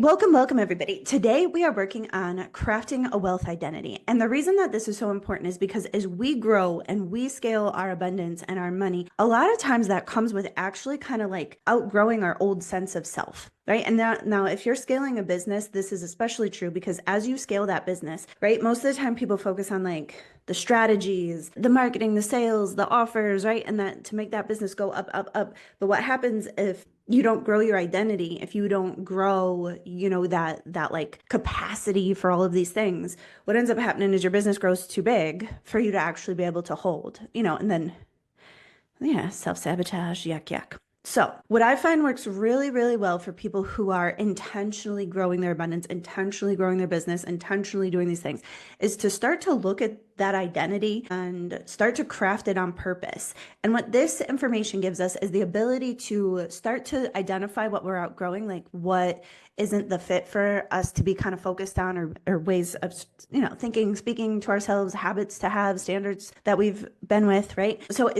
Welcome everybody. Today we are working on crafting a wealth identity. And the reason that this is so important is because as we grow and we scale our abundance and our money, a lot of times that comes with actually kind of like outgrowing our old sense of self. Right. And now, if you're scaling a business, this is especially true because as you scale that business, right, most of the time people focus on like the strategies, the marketing, the sales, the offers, right? And that to make that business go up, up, up. But what happens if you don't grow your identity, if you don't grow, that like capacity for all of these things, what ends up happening is your business grows too big for you to actually be able to hold, and then, yeah, self-sabotage, yuck, yuck. So what I find works really, really well for people who are intentionally growing their abundance, intentionally growing their business, intentionally doing these things is to start to look at that identity and start to craft it on purpose. And what this information gives us is the ability to start to identify what we're outgrowing, like what isn't the fit for us to be kind of focused on, or ways of, thinking, speaking to ourselves, habits to have, standards that we've been with, right? So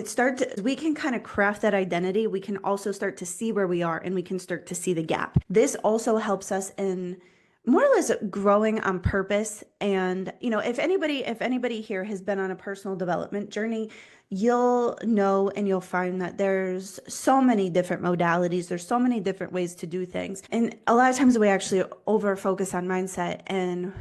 we can kind of craft that identity. We can also start to see where we are and we can start to see the gap. This also helps us in more or less growing on purpose. And, if anybody here has been on a personal development journey, you'll know and you'll find that there's so many different modalities. There's so many different ways to do things. And a lot of times we actually over focus on mindset. And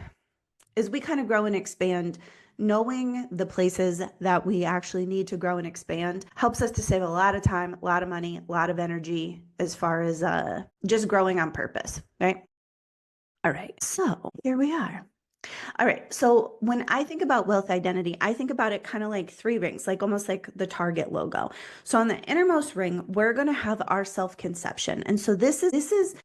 as we kind of grow and expand, knowing the places that we actually need to grow and expand helps us to save a lot of time, a lot of money, a lot of energy as far as just growing on purpose, right? All right, so here we are. All right, so when I think about wealth identity, I think about it kind of like three rings, like almost like the Target logo. So on the innermost ring, we're going to have our self-conception. And so this is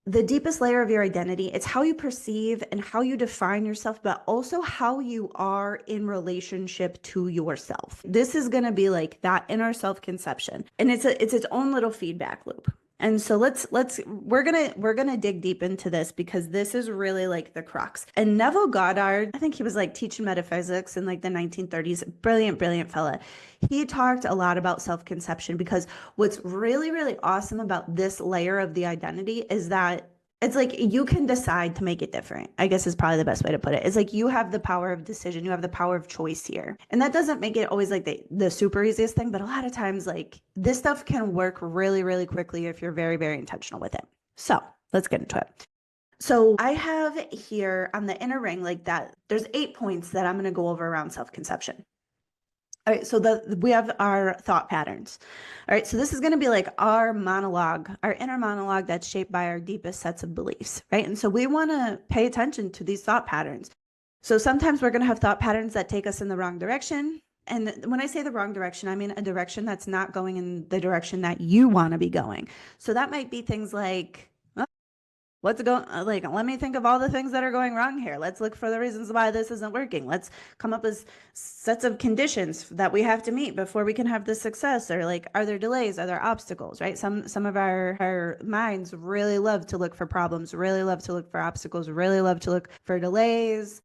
the deepest layer of your identity. It's how you perceive and how you define yourself, but also how you are in relationship to yourself. This is going to be like that inner self-conception. And it's its own little feedback loop. And so we're gonna dig deep into this because this is really like the crux. And Neville Goddard, I think he was like teaching metaphysics in like the 1930s. Brilliant fella. He talked a lot about self-conception because what's really, really awesome about this layer of the identity is that it's like you can decide to make it different, I guess is probably the best way to put it. It's like you have the power of decision, you have the power of choice here. And that doesn't make it always like the super easiest thing, but a lot of times like this stuff can work really, really quickly if you're very, very intentional with it. So let's get into it. So I have here on the inner ring like that, there's 8 points that I'm going to go over around self-conception. All right, so we have our thought patterns. All right, so this is going to be like our monologue, our inner monologue that's shaped by our deepest sets of beliefs, right? And so we want to pay attention to these thought patterns. So sometimes we're going to have thought patterns that take us in the wrong direction. And when I say the wrong direction, I mean a direction that's not going in the direction that you want to be going. So that might be things like, what's going, like, let me think of all the things that are going wrong here. Let's look for the reasons why this isn't working. Let's come up with sets of conditions that we have to meet before we can have this success. Or like, are there delays? Are there obstacles, right? Some of our minds really love to look for problems, really love to look for obstacles, really love to look for delays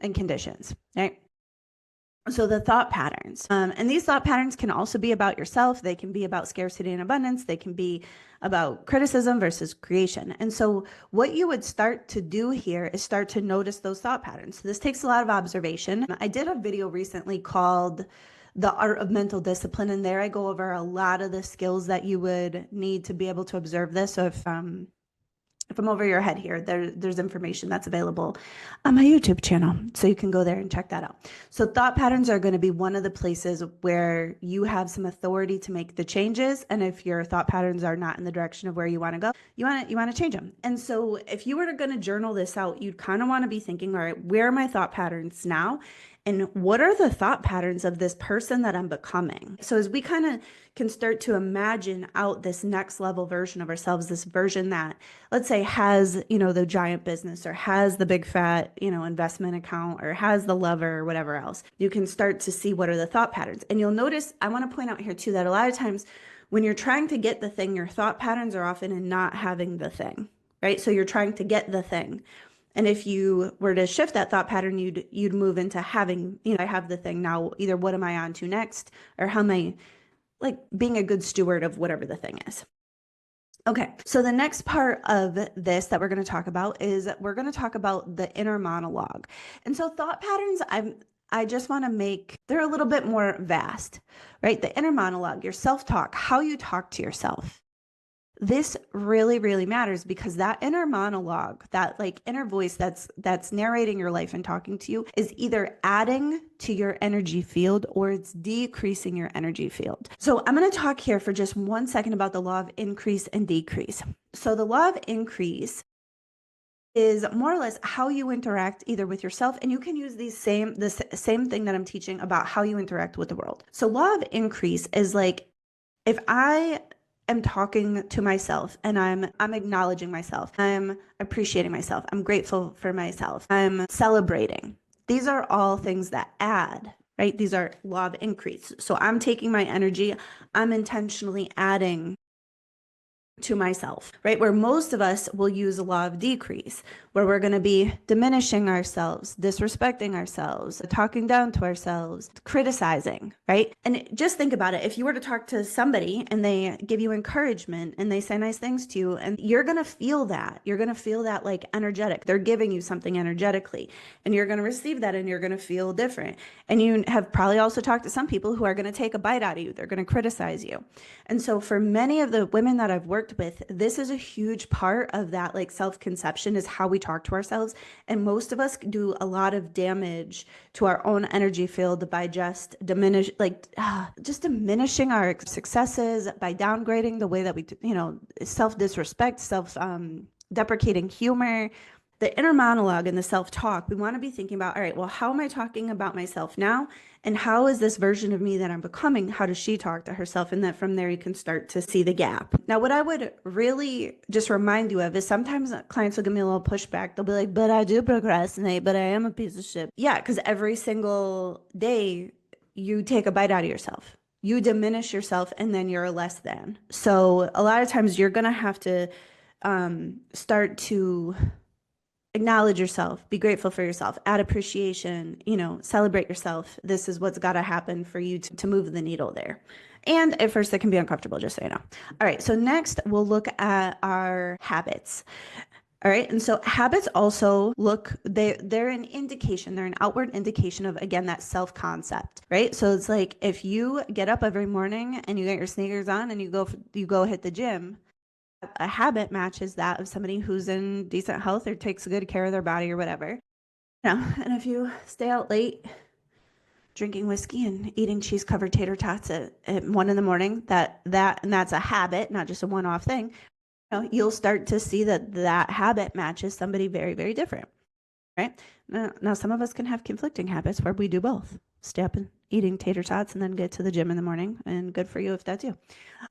and conditions, right? So the thought patterns, and these thought patterns can also be about yourself. They can be about scarcity and abundance. They can be about criticism versus creation. And so what you would start to do here is start to notice those thought patterns. So this takes a lot of observation. I did a video recently called The Art of Mental Discipline, and there I go over a lot of the skills that you would need to be able to observe this. So if I'm over your head here, there's information that's available on my YouTube channel. So you can go there and check that out. So thought patterns are going to be one of the places where you have some authority to make the changes. And if your thought patterns are not in the direction of where you want to go, you want to change them. And so if you were going to journal this out, you'd kind of want to be thinking, all right, where are my thought patterns now? And what are the thought patterns of this person that I'm becoming? So as we kind of can start to imagine out this next level version of ourselves, this version that, let's say, has, the giant business or has the big fat, investment account or has the lover or whatever else, you can start to see what are the thought patterns. And you'll notice, I want to point out here too, that a lot of times when you're trying to get the thing, your thought patterns are often in not having the thing, right? So you're trying to get the thing. And if you were to shift that thought pattern, you'd move into having, I have the thing now, either what am I on to next, or how am I like being a good steward of whatever the thing is. Okay, so the next part of this that we're going to talk about is we're going to talk about the inner monologue. And so thought patterns, I just want to make, they're a little bit more vast, right? The inner monologue, your self-talk, how you talk to yourself. This really, really matters because that inner monologue, that like inner voice that's narrating your life and talking to you is either adding to your energy field or it's decreasing your energy field. So I'm going to talk here for just 1 second about the law of increase and decrease. So the law of increase is more or less how you interact either with yourself, and you can use the same thing that I'm teaching about how you interact with the world. So law of increase is like, if I am talking to myself and I'm acknowledging myself, I'm appreciating myself, I'm grateful for myself, I'm celebrating. These are all things that add, right? These are law of increase. So I'm taking my energy, I'm intentionally adding to myself, right? Where most of us will use a law of decrease, where we're going to be diminishing ourselves, disrespecting ourselves, talking down to ourselves, criticizing, right? And just think about it. If you were to talk to somebody and they give you encouragement and they say nice things to you, and you're going to feel that. You're going to feel that like energetic. They're giving you something energetically, and you're going to receive that and you're going to feel different. And you have probably also talked to some people who are going to take a bite out of you. They're going to criticize you. And so for many of the women that I've worked with, this is a huge part of that like self-conception is how we talk to ourselves. And most of us do a lot of damage to our own energy field by just just diminishing our successes, by downgrading the way that we, self-disrespect, deprecating humor, the inner monologue and the self-talk. We want to be thinking about, all right, well, how am I talking about myself now? And how is this version of me that I'm becoming? How does she talk to herself? And that from there, you can start to see the gap. Now, what I would really just remind you of is sometimes clients will give me a little pushback. They'll be like, but I do procrastinate, but I am a piece of shit. Yeah, because every single day you take a bite out of yourself. You diminish yourself and then you're a less than. So a lot of times you're going to have to start to acknowledge yourself, be grateful for yourself, add appreciation, celebrate yourself. This is what's got to happen for you to move the needle there. And at first, that can be uncomfortable, just so you know. All right, so next we'll look at our habits. All right, and so habits also they're an indication, they're an outward indication of, again, that self-concept, right? So it's like if you get up every morning and you get your sneakers on and you go hit the gym, a habit matches that of somebody who's in decent health or takes good care of their body or whatever. And if you stay out late drinking whiskey and eating cheese covered tater tots at 1 a.m, that's a habit, not just a one-off thing. You'll start to see that habit matches somebody very, very different, right? Now, some of us can have conflicting habits where we do both. Stay up and eating tater tots and then get to the gym in the morning, and good for you if that's you.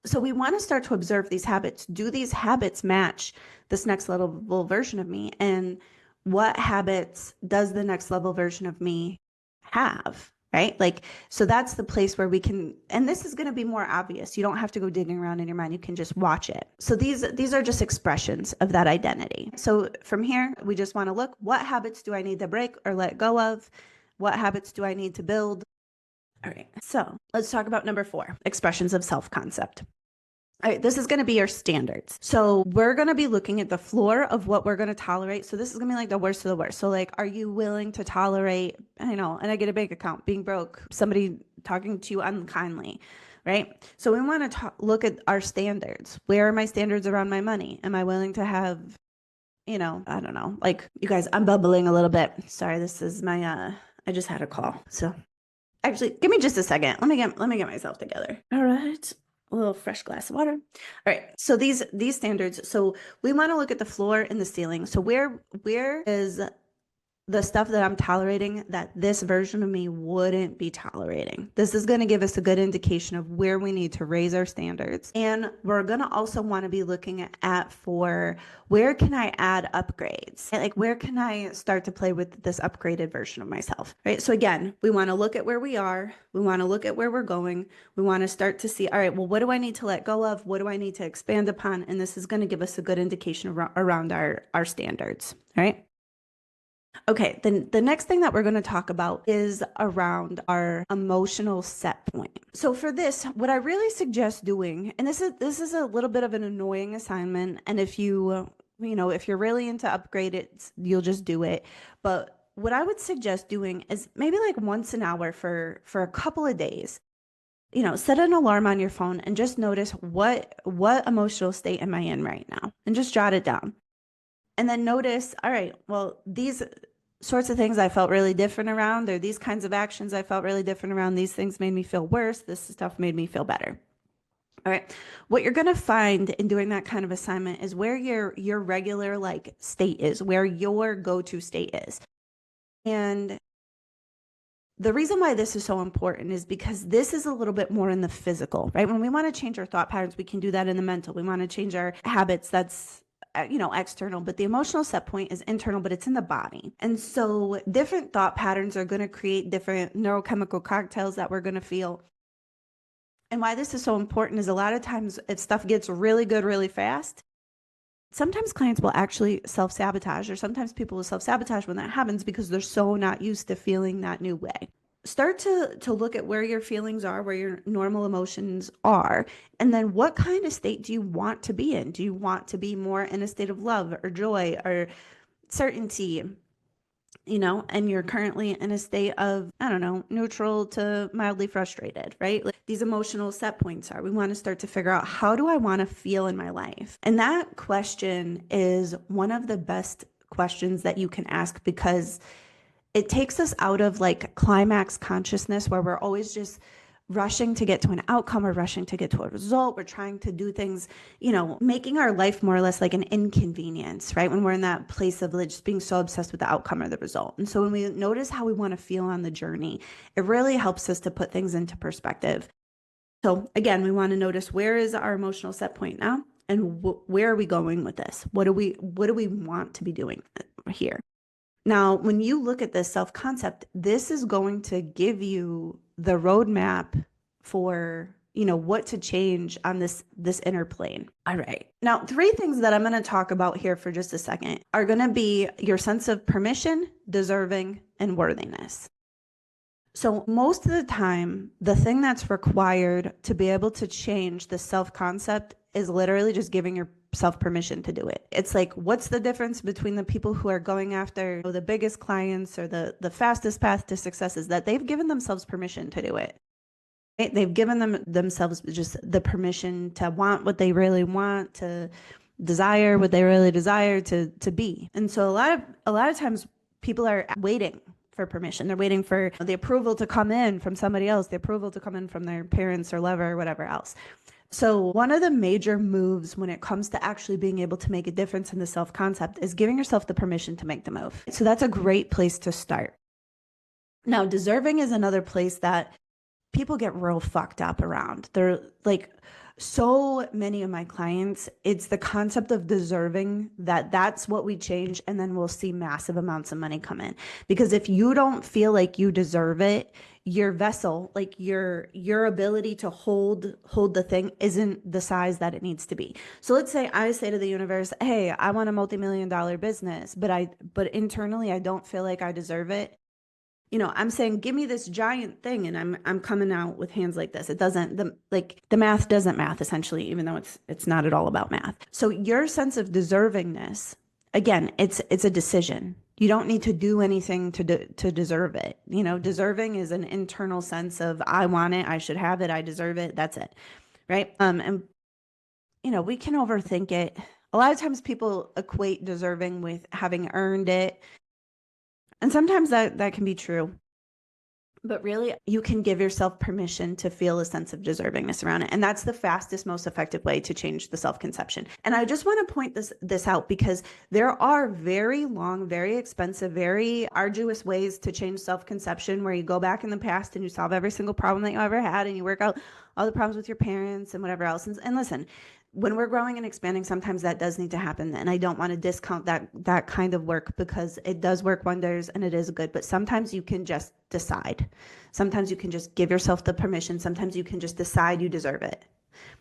So we want to start to observe these habits. Do these habits match this next level version of me? And what habits does the next level version of me have? Right? Like, so that's the place where we can, and this is going to be more obvious. You don't have to go digging around in your mind. You can just watch it. So these are just expressions of that identity. So from here, we just want to look, what habits do I need to break or let go of? What habits do I need to build? All right, so let's talk about number 4, expressions of self-concept. All right, this is going to be your standards. So we're going to be looking at the floor of what we're going to tolerate. So this is going to be like the worst of the worst. So like, are you willing to tolerate, a negative bank account, being broke, somebody talking to you unkindly, right? So we want to look at our standards. Where are my standards around my money? Am I willing to have, I don't know, like, you guys, I'm bubbling a little bit. Sorry, this is my, I just had a call. So actually, give me just a second. Let me get myself together. All right. A little fresh glass of water. All right. So these standards. So we want to look at the floor and the ceiling. So where is the stuff that I'm tolerating that this version of me wouldn't be tolerating? This is going to give us a good indication of where we need to raise our standards. And we're going to also want to be looking at for where can I add upgrades? Like, where can I start to play with this upgraded version of myself, right? So again, we want to look at where we are. We want to look at where we're going. We want to start to see, all right, well, what do I need to let go of? What do I need to expand upon? And this is going to give us a good indication around our standards, right? Okay, then the next thing that we're going to talk about is around our emotional set point. So for this, what I really suggest doing, and this is a little bit of an annoying assignment, and if if you're really into upgrade it, you'll just do it. But what I would suggest doing is maybe like once an hour for a couple of days. Set an alarm on your phone and just notice what emotional state am I in right now, and just jot it down. And then notice, all right, well, these sorts of things I felt really different around. There are these kinds of actions I felt really different around. These things made me feel worse. This stuff made me feel better. All right. What you're going to find in doing that kind of assignment is where your regular like state is, where your go-to state is. And the reason why this is so important is because this is a little bit more in the physical, right? When we want to change our thought patterns, we can do that in the mental. We want to change our habits. That's external, but the emotional set point is internal, but it's in the body. And so different thought patterns are going to create different neurochemical cocktails that we're going to feel. And why this is so important is a lot of times if stuff gets really good really fast, sometimes clients will actually self-sabotage, or sometimes people will self-sabotage when that happens because they're so not used to feeling that new way. Start to look at where your feelings are, where your normal emotions are, and then what kind of state do you want to be in? Do you want to be more in a state of love or joy or certainty? And you're currently in a state of, I don't know, neutral to mildly frustrated, right? Like these emotional set points are, we want to start to figure out, how do I want to feel in my life? And that question is one of the best questions that you can ask, because it takes us out of like climax consciousness where we're always just rushing to get to an outcome or rushing to get to a result. We're trying to do things, making our life more or less like an inconvenience, right? When we're in that place of like just being so obsessed with the outcome or the result. And so when we notice how we want to feel on the journey, it really helps us to put things into perspective. So again, we want to notice, where is our emotional set point now? And where are we going with this? What do we want to be doing here? Now, when you look at this self-concept, this is going to give you the roadmap for, what to change on this inner plane. All right. Now, three things that I'm going to talk about here for just a second are going to be your sense of permission, deserving, and worthiness. So most of the time, the thing that's required to be able to change the self-concept is literally just giving yourself permission to do it. It's like, what's the difference between the people who are going after the biggest clients or the fastest path to success is that they've given themselves permission to do it. Right? They've given themselves just the permission to want what they really want, to desire what they really desire, to be. And so a lot of times people are waiting for permission. They're waiting for the approval to come in from somebody else, the approval to come in from their parents or lover or whatever else. So one of the major moves when it comes to actually being able to make a difference in the self-concept is giving yourself the permission to make the move. So that's a great place to start. Now, deserving is another place that people get real fucked up around. They're like, so many of my clients, it's the concept of deserving, that's what we change, and then we'll see massive amounts of money come in. Because if you don't feel like you deserve it, your vessel, like your ability to hold the thing isn't the size that it needs to be. So let's say I say to the universe, hey, I want a multi-million-dollar business, but internally I don't feel like I deserve it. I'm saying, give me this giant thing, and I'm coming out with hands like this. It doesn't, the math doesn't math, essentially, even though it's not at all about math. So your sense of deservingness, again, it's a decision. You don't need to do anything to deserve it. Deserving is an internal sense of, I want it, I should have it, I deserve it. That's it, right? And we can overthink it. A lot of times people equate deserving with having earned it. And sometimes that can be true. But really, you can give yourself permission to feel a sense of deservingness around it. And that's the fastest, most effective way to change the self-conception. And I just want to point this out, because there are very long, very expensive, very arduous ways to change self-conception, where you go back in the past and you solve every single problem that you ever had, and you work out all the problems with your parents and whatever else. And listen, when we're growing and expanding, sometimes that does need to happen. And I don't want to discount that kind of work, because it does work wonders and it is good. But sometimes you can just decide. Sometimes you can just give yourself the permission. Sometimes you can just decide you deserve it.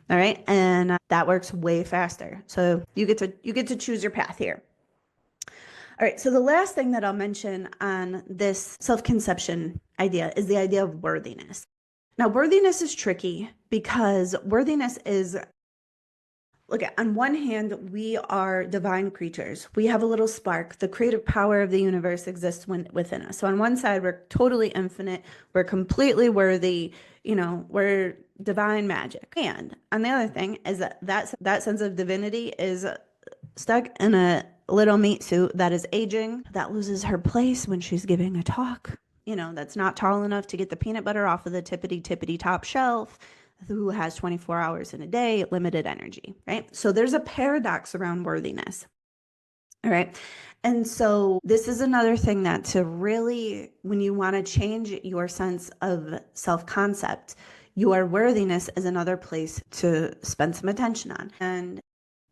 All right. And that works way faster. So you get to choose your path here. All right, so the last thing that I'll mention on this self-conception idea is the idea of worthiness. Now, worthiness is tricky because worthiness is, look, on one hand, we are divine creatures. We have a little spark. The creative power of the universe exists within us. So on one side, we're totally infinite. We're completely worthy. We're divine magic. And on the other thing is that sense of divinity is stuck in a little meat suit that is aging, that loses her place when she's giving a talk, that's not tall enough to get the peanut butter off of the tippity tippity top shelf, who has 24 hours in a day, limited energy, right? So there's a paradox around worthiness. All right. And so this is another thing that to really, when you want to change your sense of self-concept, your worthiness is another place to spend some attention on. And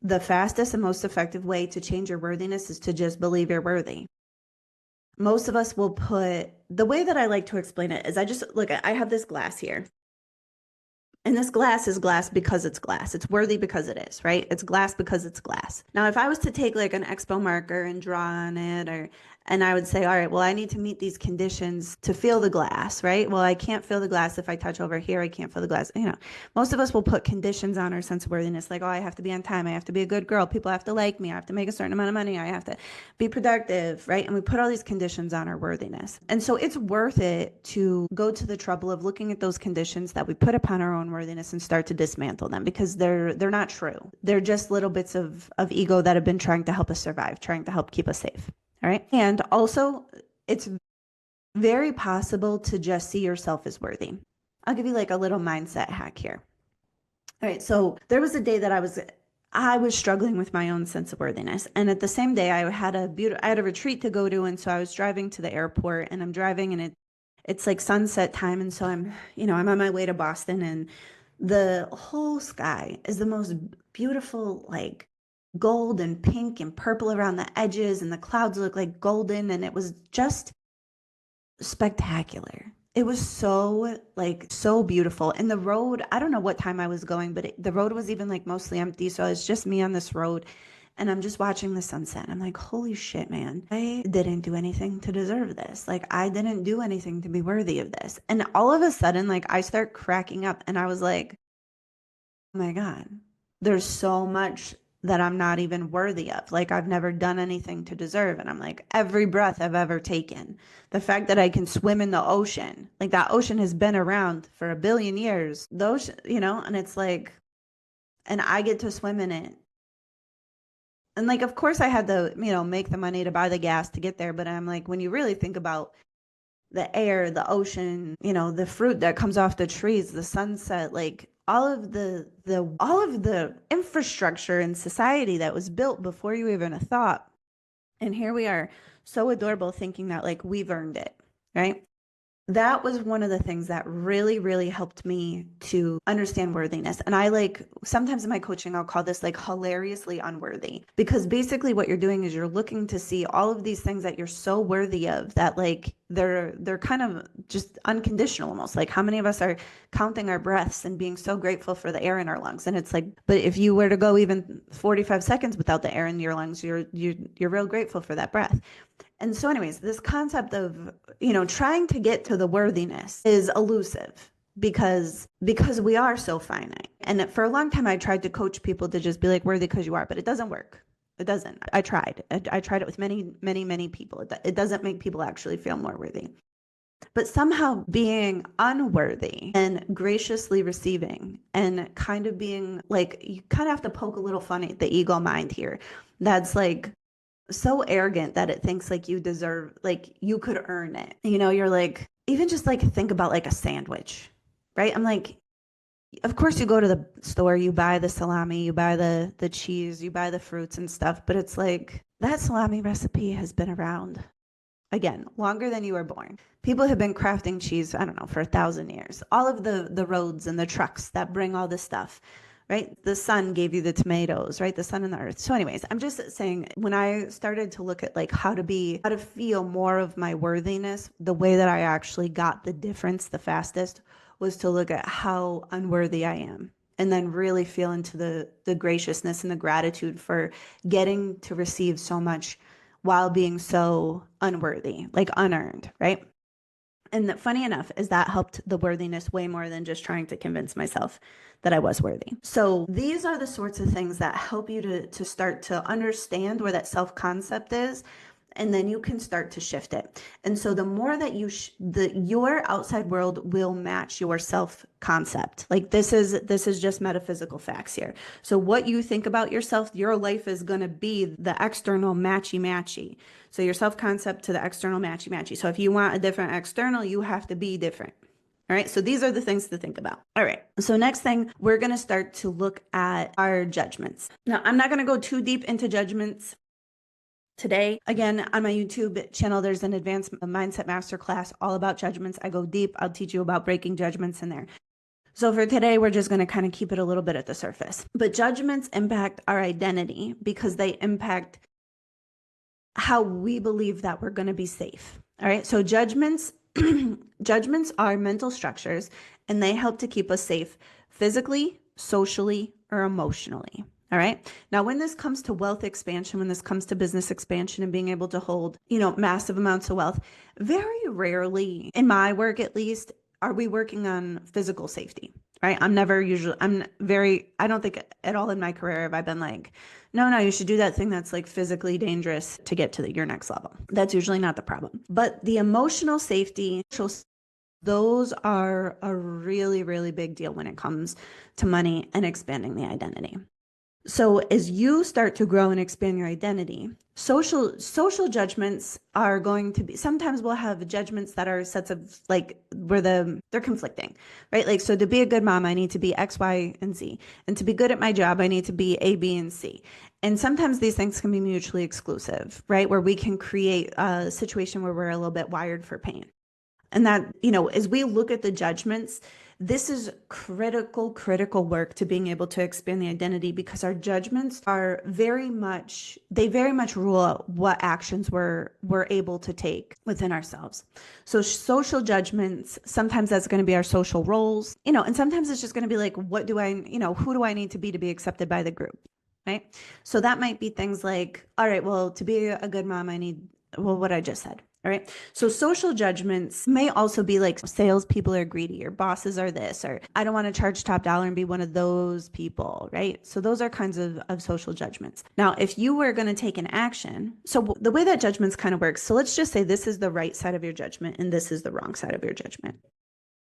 the fastest and most effective way to change your worthiness is to just believe you're worthy. Most of us will put, the way that I like to explain it is I have this glass here. And this glass is glass because it's glass. It's worthy because it is, right? It's glass because it's glass. Now, if I was to take like an expo marker and draw on it, and I would say, all right, well, I need to meet these conditions to feel the glass, right? Well, I can't feel the glass if I touch over here. I can't feel the glass. Most of us will put conditions on our sense of worthiness, like, oh, I have to be on time. I have to be a good girl. People have to like me. I have to make a certain amount of money. I have to be productive, right? And we put all these conditions on our worthiness. And so it's worth it to go to the trouble of looking at those conditions that we put upon our own worthiness and start to dismantle them, because they're not true. They're just little bits of ego that have been trying to help us survive, trying to help keep us safe. All right. And also, it's very possible to just see yourself as worthy. I'll give you like a little mindset hack here. All right. So there was a day that I was struggling with my own sense of worthiness. And at the same day, I had a retreat to go to. And so I was driving to the airport, and I'm driving, and it's like sunset time. And so I'm on my way to Boston, and the whole sky is the most beautiful, like gold and pink and purple around the edges, and the clouds look like golden. And it was just spectacular. It was so beautiful. And the road, I don't know what time I was going, but the road was even like mostly empty. So it's just me on this road, and I'm just watching the sunset. I'm like, holy shit, man. I didn't do anything to deserve this. Like, I didn't do anything to be worthy of this. And all of a sudden, like, I start cracking up, and I was like, oh my God, there's so much that I'm not even worthy of. Like, I've never done anything to deserve. And I'm like, every breath I've ever taken, the fact that I can swim in the ocean, like that ocean has been around for a billion years. Those, and it's like, and I get to swim in it. And like, of course I had to, make the money to buy the gas to get there. But I'm like, when you really think about the air, the ocean, the fruit that comes off the trees, the sunset, like all of the infrastructure in society that was built before you even thought. And here we are, so adorable, thinking that like we've earned it, right? That was one of the things that really, really helped me to understand worthiness. And I like, sometimes in my coaching, I'll call this like hilariously unworthy, because basically what you're doing is you're looking to see all of these things that you're so worthy of, that like they're kind of just unconditional, almost. Like, how many of us are counting our breaths and being so grateful for the air in our lungs? And it's like, but if you were to go even 45 seconds without the air in your lungs, you're real grateful for that breath. And so anyways, this concept of, trying to get to the worthiness is elusive, because we are so finite. And for a long time, I tried to coach people to just be like, worthy because you are, but it doesn't work. It doesn't. I tried. I tried it with many, many, many people. It doesn't make people actually feel more worthy. But somehow being unworthy and graciously receiving, and kind of being like, you kind of have to poke a little fun at the ego mind here. That's like so arrogant that it thinks like you deserve, like you could earn it. You're like, even just like think about like a sandwich, right? I'm like, of course you go to the store, you buy the salami, you buy the cheese, you buy the fruits and stuff, but it's like that salami recipe has been around, again, longer than you were born. People have been crafting cheese, I don't know, for 1,000 years. All of the roads and the trucks that bring all this stuff, right? The sun gave you the tomatoes, right? The sun and the earth. So anyways, I'm just saying, when I started to look at like how to feel more of my worthiness, the way that I actually got the difference the fastest was to look at how unworthy I am, and then really feel into the graciousness and the gratitude for getting to receive so much while being so unworthy, like unearned, right? And funny enough is that helped the worthiness way more than just trying to convince myself that I was worthy. So these are the sorts of things that help you to start to understand where that self-concept is, and then you can start to shift it. And so the more that your outside world will match your self concept. Like this is just metaphysical facts here. So what you think about yourself, your life is going to be the external matchy matchy. So your self concept to the external matchy matchy. So if you want a different external, you have to be different. All right, so these are the things to think about. All right, so next thing, we're going to start to look at our judgments. Now, I'm not going to go too deep into judgments today. Again, on my YouTube channel, there's an advanced mindset masterclass all about judgments. I go deep. I'll teach you about breaking judgments in there. So for today, we're just going to kind of keep it a little bit at the surface. But judgments impact our identity because they impact how we believe that we're going to be safe. All right. So judgments are mental structures, and they help to keep us safe physically, socially, or emotionally. All right. Now, when this comes to wealth expansion, when this comes to business expansion and being able to hold, massive amounts of wealth, very rarely, in my work at least, are we working on physical safety, right? I don't think at all in my career have I been like, no, you should do that thing that's like physically dangerous to get to your next level. That's usually not the problem. But the emotional safety, those are a really, really big deal when it comes to money and expanding the identity. So as you start to grow and expand your identity, social judgments are going to be, sometimes we'll have judgments that are sets of like where they're conflicting, right? Like, so to be a good mom, I need to be X, Y, and Z. And to be good at my job, I need to be A, B, and C. And sometimes these things can be mutually exclusive, right? Where we can create a situation where we're a little bit wired for pain. And that, as we look at the judgments, this is critical work to being able to expand the identity, because our judgments are very much rule out what actions we're able to take within ourselves. So social judgments, sometimes that's going to be our social roles, and sometimes it's just going to be like, who do I need to be accepted by the group, right? So that might be things like, all right, well, to be a good mom, I need, well, what I just said. All right. So social judgments may also be like salespeople are greedy, or bosses are this, or I don't want to charge top dollar and be one of those people. Right. So those are kinds of social judgments. Now, if you were going to take an action, so the way that judgments kind of works, so let's just say this is the right side of your judgment and this is the wrong side of your judgment.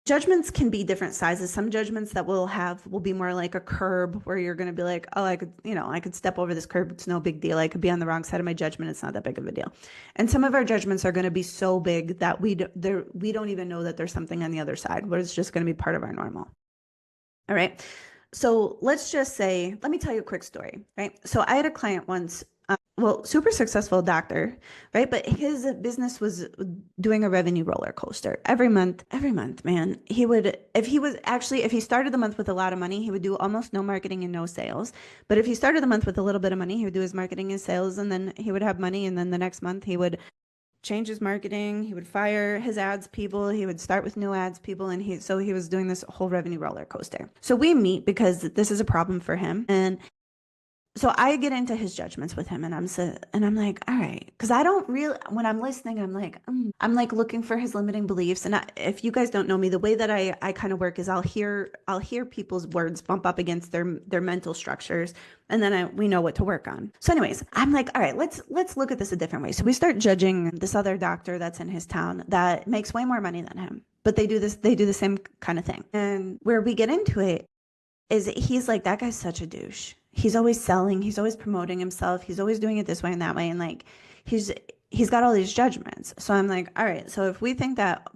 Judgments can be different sizes. Some judgments that we'll have will be more like a curb, where you're going to be like, oh, I could step over this curb. It's no big deal. I could be on the wrong side of my judgment. It's not that big of a deal. And some of our judgments are going to be so big that we don't even know that there's something on the other side, where it's just going to be part of our normal. All right. So let's just say, let me tell you a quick story, right? So I had a client once, super successful doctor, right? But his business was doing a revenue roller coaster every month, man. If he started the month with a lot of money, he would do almost no marketing and no sales. But if he started the month with a little bit of money, he would do his marketing and sales, and then he would have money. And then the next month he would change his marketing. He would fire his ads people. He would start with new ads people. And he was doing this whole revenue roller coaster. So we meet because this is a problem for him. And so I get into his judgments with him, and I'm like, all right, because I don't really, when I'm listening, I'm like looking for his limiting beliefs. And if you guys don't know me, the way that I kind of work is I'll hear people's words bump up against their mental structures, and then we know what to work on. So anyways, I'm like, all right, let's look at this a different way. So we start judging this other doctor that's in his town that makes way more money than him, but they do the same kind of thing. And where we get into it is he's like, that guy's such a douche. He's always selling. He's always promoting himself. He's always doing it this way and that way. And like, he's got all these judgments. So I'm like, all right, so if we think that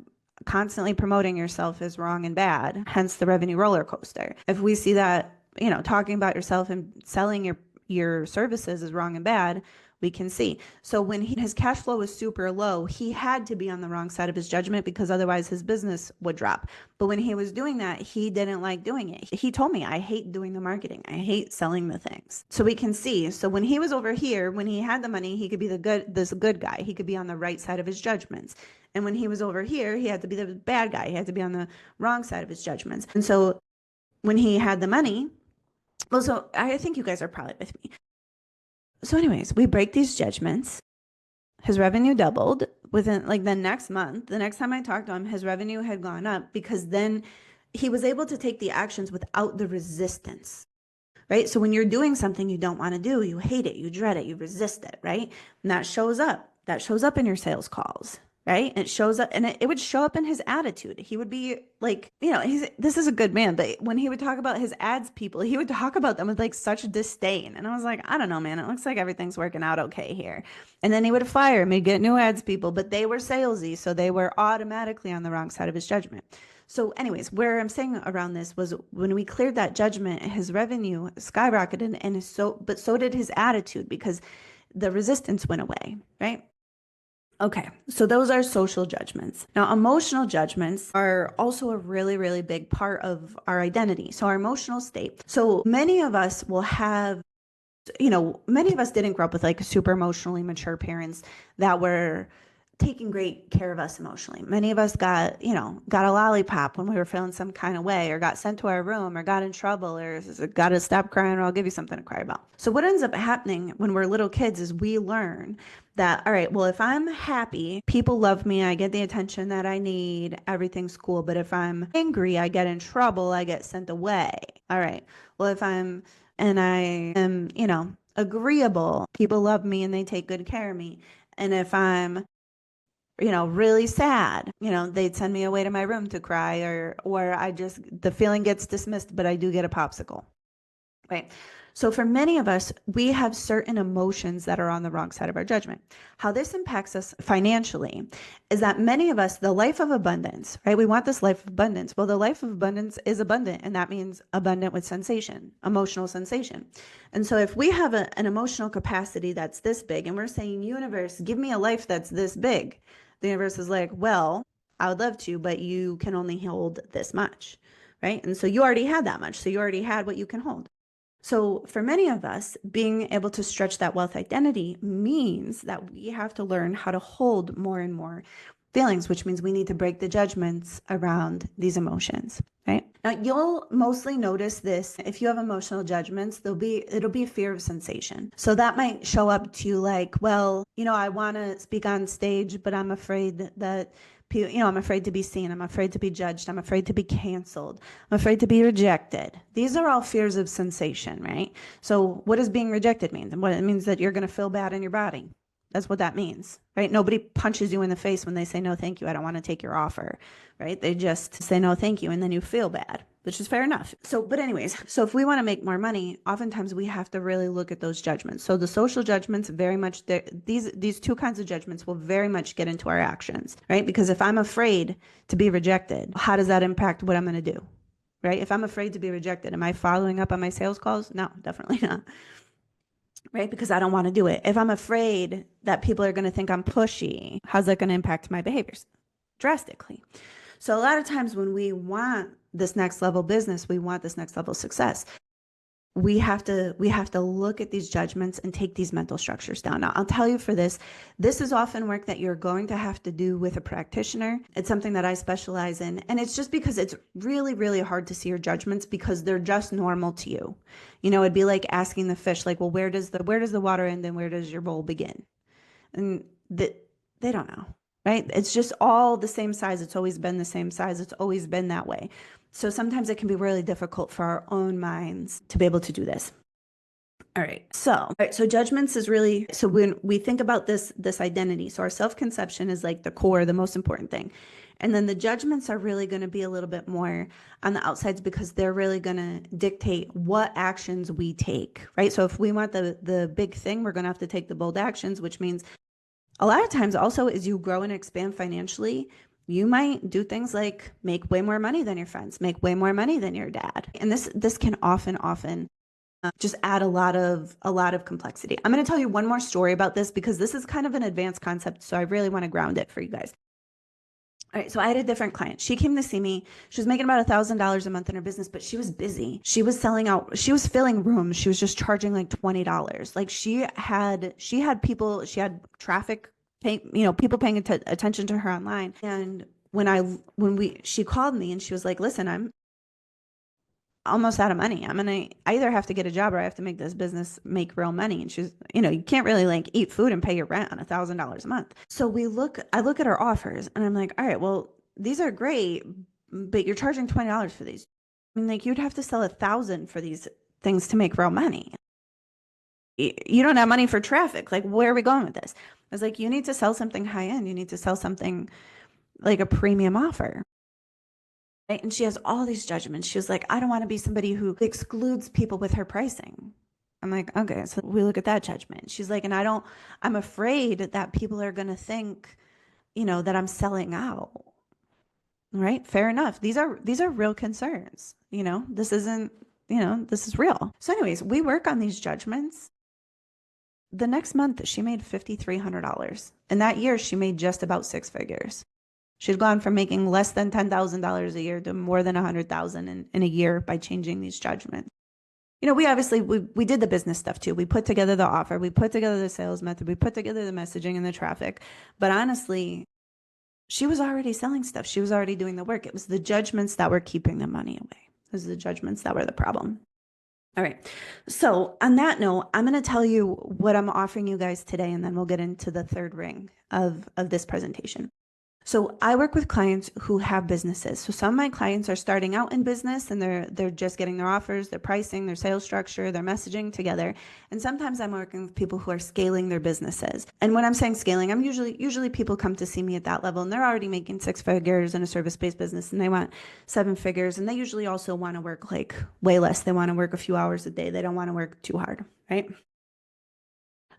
constantly promoting yourself is wrong and bad, hence the revenue roller coaster. If we see that, talking about yourself and selling your services is wrong and bad, we can see. So when his cash flow was super low, he had to be on the wrong side of his judgment, because otherwise his business would drop. But when he was doing that, he didn't like doing it. He told me, I hate doing the marketing. I hate selling the things. So we can see. So when he was over here, when he had the money, he could be this good guy. He could be on the right side of his judgments. And when he was over here, he had to be the bad guy. He had to be on the wrong side of his judgments. And so when he had the money, so I think you guys are probably with me. So anyways, we break these judgments. His revenue doubled within like the next month. The next time I talked to him, his revenue had gone up because then he was able to take the actions without the resistance, right? So when you're doing something you don't want to do, you hate it, you dread it, you resist it, right? And that shows up. That shows up in your sales calls, right? And it shows up, and it would show up in his attitude. He would be like, this is a good man, but when he would talk about his ads people, he would talk about them with like such disdain. And I was like, I don't know, man. It looks like everything's working out okay here. And then he would fire me, get new ads people, but they were salesy, so they were automatically on the wrong side of his judgment. So, anyways, where I'm saying around this was when we cleared that judgment, his revenue skyrocketed, and but so did his attitude because the resistance went away, right? Okay, so those are social judgments. Now, emotional judgments are also a really, really big part of our identity. So, our emotional state. So, many of us will have, many of us didn't grow up with like super emotionally mature parents that were taking great care of us emotionally. Many of us got a lollipop when we were feeling some kind of way, or got sent to our room, or got in trouble, or got to stop crying, or I'll give you something to cry about. So what ends up happening when we're little kids is we learn that, all right, well, if I'm happy, people love me, I get the attention that I need, everything's cool. But if I'm angry, I get in trouble, I get sent away. All right, well, if I am, agreeable, people love me and they take good care of me. And if I'm really sad, they'd send me away to my room to cry, or the feeling gets dismissed, but I do get a popsicle, right? So for many of us, we have certain emotions that are on the wrong side of our judgment. How this impacts us financially is that many of us, the life of abundance, right? We want this life of abundance. Well, the life of abundance is abundant, and that means abundant with sensation, emotional sensation. And so if we have an emotional capacity that's this big, and we're saying, universe, give me a life that's this big, the universe is like, well, I would love to, but you can only hold this much, right? And so you already had that much. So you already had what you can hold. So for many of us, being able to stretch that wealth identity means that we have to learn how to hold more and more feelings, which means we need to break the judgments around these emotions, right? Now, you'll mostly notice this if you have emotional judgments, it'll be fear of sensation. So that might show up to you like, well, I want to speak on stage, but I'm afraid that I'm afraid to be seen. I'm afraid to be judged. I'm afraid to be canceled. I'm afraid to be rejected. These are all fears of sensation, right? So what does being rejected mean? And what it means that you're going to feel bad in your body. That's what that means, right? Nobody punches you in the face when they say, no, thank you, I don't want to take your offer, right? They just say, no, thank you, and then you feel bad, which is fair enough. But anyways, so if we want to make more money, oftentimes we have to really look at those judgments. So the social judgments very much, these two kinds of judgments will very much get into our actions, right? Because if I'm afraid to be rejected, how does that impact what I'm going to do, right? If I'm afraid to be rejected, am I following up on my sales calls? No, definitely not. Right? Because I don't want to do it. If I'm afraid that people are going to think I'm pushy, how's that going to impact my behaviors? Drastically. So a lot of times when we want this next level business, we want this next level success, we have to look at these judgments and take these mental structures down. Now, I'll tell you, for this is often work that you're going to have to do with a practitioner. It's something that I specialize in, and it's just because it's really, really hard to see your judgments because they're just normal to you. It'd be like asking the fish, like, well, where does the water end and where does your bowl begin? And they don't know, right? It's just all the same size. It's always been the same size. It's always been that way. So sometimes it can be really difficult for our own minds to be able to do this. All right. So judgments is really, so when we think about this identity, so our self-conception is like the core, the most important thing. And then the judgments are really going to be a little bit more on the outsides because they're really going to dictate what actions we take, right? So if we want the big thing, we're going to have to take the bold actions, which means a lot of times also as you grow and expand financially, you might do things like make way more money than your friends, make way more money than your dad. And this can often just add a lot of complexity. I'm going to tell you one more story about this because this is kind of an advanced concept. So I really want to ground it for you guys. All right, so I had a different client. She came to see me. She was making about $1,000 a month in her business, but she was busy. She was filling rooms. She was just charging like $20. Like she had people, she had traffic, people paying attention to her online. And she called me and she was like, listen, almost out of money. I either have to get a job or I have to make this business make real money. And she's, you can't really like eat food and pay your rent on $1,000 a month. So I look at her offers and I'm like, all right, well, these are great, but you're charging $20 for these. I mean, like you'd have to sell 1,000 for these things to make real money. You don't have money for traffic. Like, where are we going with this? I was like, you need to sell something high end. You need to sell something like a premium offer. Right? And she has all these judgments. She was like, I don't want to be somebody who excludes people with her pricing. I'm like, okay, so we look at that judgment. She's like, I'm afraid that people are going to think, that I'm selling out. Right? Fair enough. These are real concerns. This isn't, this is real. So anyways, we work on these judgments. The next month she made $5,300. And that year she made just about six figures. She'd gone from making less than $10,000 a year to more than $100,000 in a year by changing these judgments. We obviously, we did the business stuff too. We put together the offer, we put together the sales method, we put together the messaging and the traffic. But honestly, she was already selling stuff. She was already doing the work. It was the judgments that were keeping the money away. It was the judgments that were the problem. All right. So on that note, I'm going to tell you what I'm offering you guys today, and then we'll get into the third ring of this presentation. So I work with clients who have businesses. So some of my clients are starting out in business and they're just getting their offers, their pricing, their sales structure, their messaging together. And sometimes I'm working with people who are scaling their businesses. And when I'm saying scaling, I'm usually people come to see me at that level and they're already making six figures in a service-based business and they want seven figures. And they usually also want to work like way less. They want to work a few hours a day. They don't want to work too hard, right?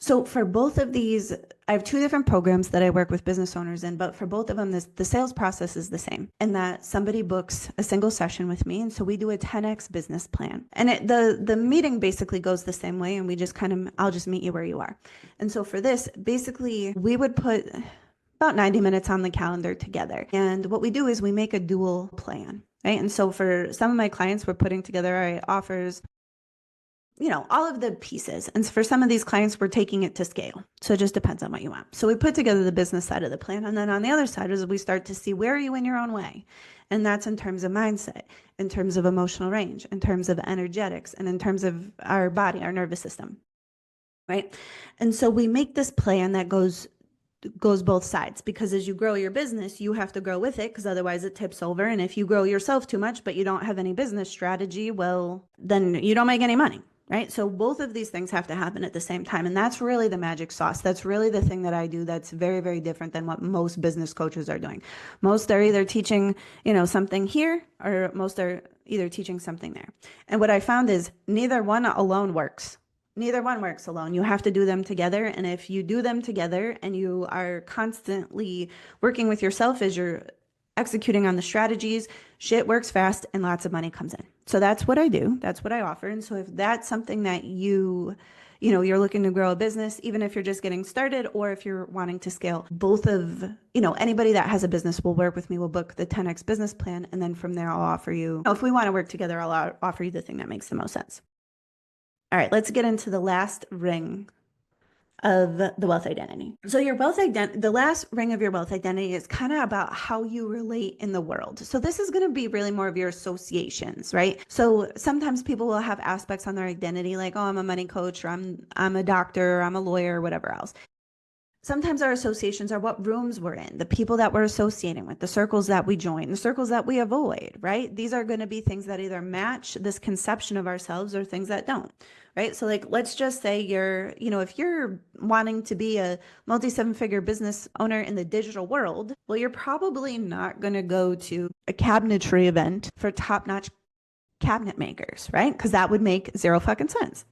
So for both of these, I have two different programs that I work with business owners in, but for both of them, the sales process is the same, in that somebody books a single session with me. And so we do a 10X business plan. And the meeting basically goes the same way. And we just I'll just meet you where you are. And so for this, basically, we would put about 90 minutes on the calendar together. And what we do is we make a dual plan, right? And so for some of my clients, we're putting together our offers, all of the pieces. And for some of these clients, we're taking it to scale. So it just depends on what you want. So we put together the business side of the plan. And then on the other side is we start to see, where are you in your own way? And that's in terms of mindset, in terms of emotional range, in terms of energetics, and in terms of our body, our nervous system, right? And so we make this plan that goes both sides, because as you grow your business, you have to grow with it, because otherwise it tips over. And if you grow yourself too much, but you don't have any business strategy, well, then you don't make any money. Right? So both of these things have to happen at the same time. And that's really the magic sauce. That's really the thing that I do that's very, very different than what most business coaches are doing. Most are either teaching, something here, or most are either teaching something there. And what I found is neither one alone works. Neither one works alone. You have to do them together. And if you do them together and you are constantly working with yourself as you're executing on the strategies, shit works fast and lots of money comes in. So that's what I do. That's what I offer. And so if that's something that you're looking to grow a business, even if you're just getting started, or if you're wanting to scale, both of, anybody that has a business will work with me, will book the 10X business plan. And then from there, I'll offer you, if we want to work together, I'll offer you the thing that makes the most sense. All right, let's get into the last ring of the wealth identity. So the last ring of your wealth identity is kind of about how you relate in the world. So this is going to be really more of your associations, right? So sometimes people will have aspects on their identity like, oh, I'm a money coach, or I'm a doctor, or I'm a lawyer, or whatever else. Sometimes our associations are what rooms we're in, the people that we're associating with, the circles that we join, the circles that we avoid, right? These are going to be things that either match this conception of ourselves or things that don't, right? So like, let's just say if you're wanting to be a multi-seven-figure business owner in the digital world, well, you're probably not going to go to a cabinetry event for top-notch cabinet makers, right? Because that would make zero fucking sense.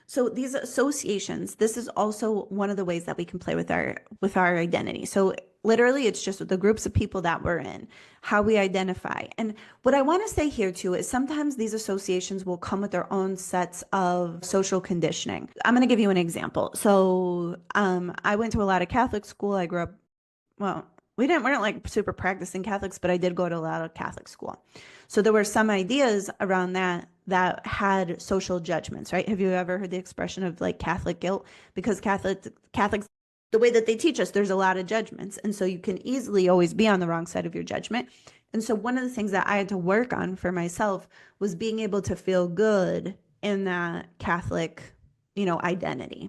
So these associations, this is also one of the ways that we can play with our identity. So literally, it's just the groups of people that we're in, how we identify. And what I want to say here too is sometimes these associations will come with their own sets of social conditioning. I'm going to give you an example. So I went to a lot of Catholic school. I grew up, well, we weren't like super practicing Catholics, but I did go to a lot of Catholic school. So there were some ideas around that had social judgments, right? Have you ever heard the expression of like Catholic guilt? Because Catholics, the way that they teach us, there's a lot of judgments. And so you can easily always be on the wrong side of your judgment. And so one of the things that I had to work on for myself was being able to feel good in that Catholic, identity.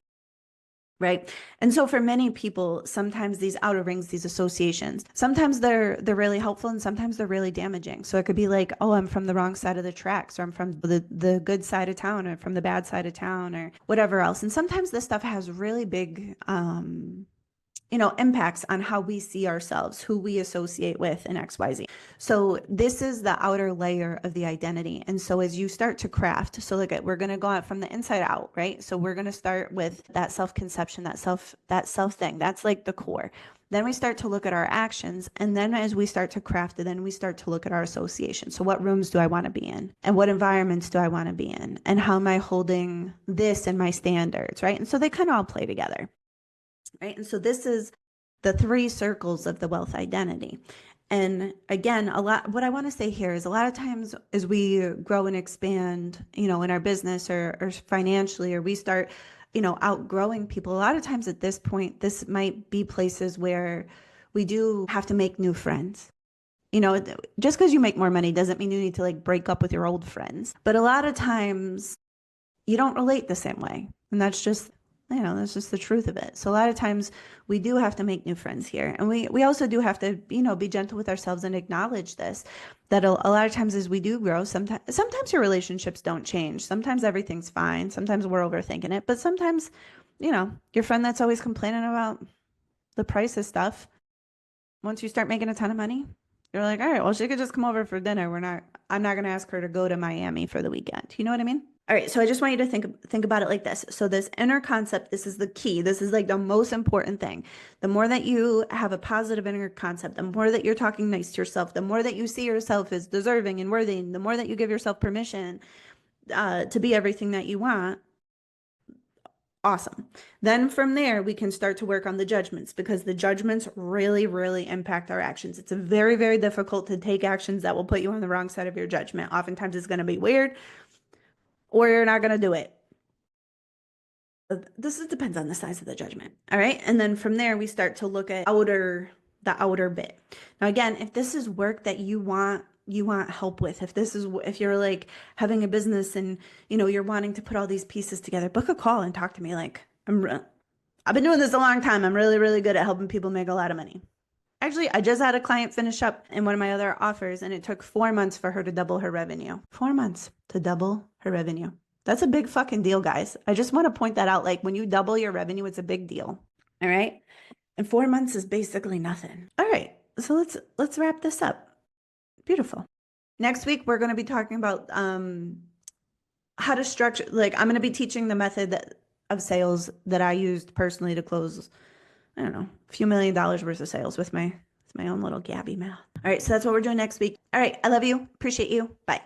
Right. And so for many people, sometimes these outer rings, these associations, sometimes they're really helpful and sometimes they're really damaging. So it could be like, oh, I'm from the wrong side of the tracks, or I'm from the good side of town, or from the bad side of town, or whatever else. And sometimes this stuff has really big impacts on how we see ourselves, who we associate with, and XYZ. So this is the outer layer of the identity. And so as you start to craft, so look at, we're going to go out from the inside out, right? So we're going to start with that self-conception, that self thing. That's like the core. Then we start to look at our actions. And then as we start to craft it, then we start to look at our association. So what rooms do I want to be in? And what environments do I want to be in? And how am I holding this in my standards, right? And so they kind of all play together. Right. And so this is the three circles of the wealth identity. And again, what I want to say here is a lot of times as we grow and expand, in our business or financially, or we start, outgrowing people, a lot of times at this point, this might be places where we do have to make new friends. Just because you make more money doesn't mean you need to like break up with your old friends. But a lot of times you don't relate the same way. And that's just the truth of it. So a lot of times we do have to make new friends here. And we also do have to, be gentle with ourselves and acknowledge this, that a lot of times as we do grow, sometimes your relationships don't change. Sometimes everything's fine. Sometimes we're overthinking it. But sometimes, your friend that's always complaining about the price of stuff, once you start making a ton of money, you're like, all right, well, she could just come over for dinner. I'm not going to ask her to go to Miami for the weekend. You know what I mean? All right, so I just want you to think about it like this. So this inner concept, this is the key. This is like the most important thing. The more that you have a positive inner concept, the more that you're talking nice to yourself, the more that you see yourself as deserving and worthy, the more that you give yourself permission to be everything that you want. Awesome. Then from there, we can start to work on the judgments, because the judgments really, really impact our actions. It's very, very difficult to take actions that will put you on the wrong side of your judgment. Oftentimes it's going to be weird, or you're not going to do it. Depends on the size of the judgment. All right. And then from there, we start to look at the outer bit. Now, again, if this is work that you want help with, if you're like having a business and, you're wanting to put all these pieces together, book a call and talk to me. Like I've been doing this a long time. I'm really, really good at helping people make a lot of money. Actually, I just had a client finish up in one of my other offers, and it took 4 months for her to double her revenue. 4 months to double her revenue. That's a big fucking deal, guys. I just want to point that out. Like when you double your revenue, it's a big deal. All right. And 4 months is basically nothing. All right. So let's wrap this up. Beautiful. Next week, we're going to be talking about how to structure, like I'm going to be teaching the method of sales that I used personally to close, I don't know, a few $1,000,000 worth of sales with my own little Gabby math. All right. So that's what we're doing next week. All right. I love you. Appreciate you. Bye.